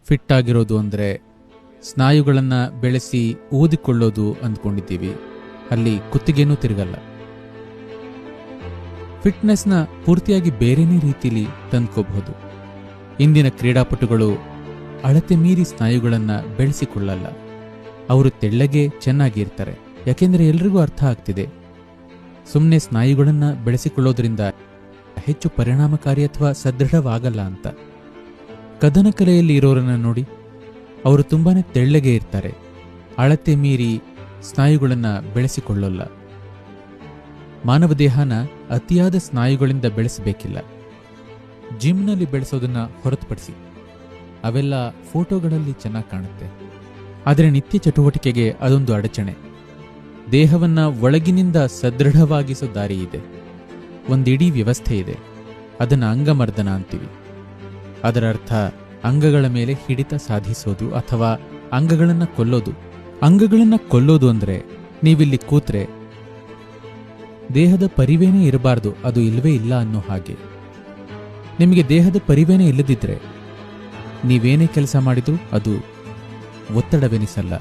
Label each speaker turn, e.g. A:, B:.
A: Fit ಆಗಿರೋದು ಅಂದರೆ ಸ್ನಾಯುಗಳನ್ನು ಬೆಳೆಸಿ ಊದಿಕೊಳ್ಳೋದು ಅಂದ್ಕೊಂಡಿದ್ದೀವಿ. ಅಲ್ಲಿ ಕುತ್ತಿಗೆನೂ ತಿರುಗಲ್ಲ. ಫಿಟ್ನೆಸ್ನ ಪೂರ್ತಿಯಾಗಿ ಬೇರೆನೇ ರೀತಿಲಿ ತಂದ್ಕೋಬಹುದು. ಇಂದಿನ ಕ್ರೀಡಾಪಟುಗಳು ಅಳತೆ ಮೀರಿ ಸ್ನಾಯುಗಳನ್ನು ಬೆಳೆಸಿಕೊಳ್ಳಲ್ಲ. ಅವರು ತೆಳ್ಳಗೆ ಚೆನ್ನಾಗಿರ್ತಾರೆ. ಯಾಕೆಂದರೆ ಎಲ್ರಿಗೂ ಅರ್ಥ ಆಗ್ತಿದೆ, ಸುಮ್ಮನೆ ಸ್ನಾಯುಗಳನ್ನು ಬೆಳೆಸಿಕೊಳ್ಳೋದ್ರಿಂದ ಹೆಚ್ಚು ಪರಿಣಾಮಕಾರಿ ಅಥವಾ ಸದೃಢವಾಗಲ್ಲ ಅಂತ. ಕದನ ಕಲೆಯಲ್ಲಿ ಇರೋರನ್ನ ನೋಡಿ, ಅವರು ತುಂಬಾನೇ ತೆಳ್ಳಗೆ ಇರ್ತಾರೆ. ಅಳತೆ ಮೀರಿ ಸ್ನಾಯುಗಳನ್ನು ಬೆಳೆಸಿಕೊಳ್ಳಲ್ಲ. ಮಾನವ ದೇಹನ ಅತಿಯಾದ ಸ್ನಾಯುಗಳಿಂದ ಬೆಳೆಸಬೇಕಿಲ್ಲ. ಜಿಮ್ನಲ್ಲಿ ಬೆಳೆಸೋದನ್ನ ಹೊರತುಪಡಿಸಿ ಅವೆಲ್ಲ ಫೋಟೋಗಳಲ್ಲಿ ಚೆನ್ನಾಗಿ ಕಾಣುತ್ತೆ. ಆದರೆ ನಿತ್ಯ ಚಟುವಟಿಕೆಗೆ ಅದೊಂದು ಅಡಚಣೆ. ದೇಹವನ್ನ ಒಳಗಿನಿಂದ ಸದೃಢವಾಗಿಸೋ ದಾರಿ ಇದೆ. ಒಂದಿಡೀ ವ್ಯವಸ್ಥೆ ಇದೆ. ಅದನ್ನು ಅಂಗಮರ್ದನ ಅಂತೀವಿ. ಅದರ ಅರ್ಥ ಅಂಗಗಳ ಮೇಲೆ ಹಿಡಿತ ಸಾಧಿಸೋದು ಅಥವಾ ಅಂಗಗಳನ್ನು ಕೊಲ್ಲೋದು. ಅಂಗಗಳನ್ನು ಕೊಲ್ಲೋದು ಅಂದರೆ ನೀವಿಲ್ಲಿ ಕೂತ್ರೆ ದೇಹದ ಪರಿವೇನೇ ಇರಬಾರ್ದು, ಅದು ಇಲ್ಲವೇ ಇಲ್ಲ ಅನ್ನೋ ಹಾಗೆ. ನಿಮಗೆ ದೇಹದ ಪರಿವೇನೇ ಇಲ್ಲದಿದ್ರೆ ನೀವೇನೇ ಕೆಲಸ ಮಾಡಿದ್ರೂ ಅದು ಒತ್ತಡವೆನಿಸಲ್ಲ.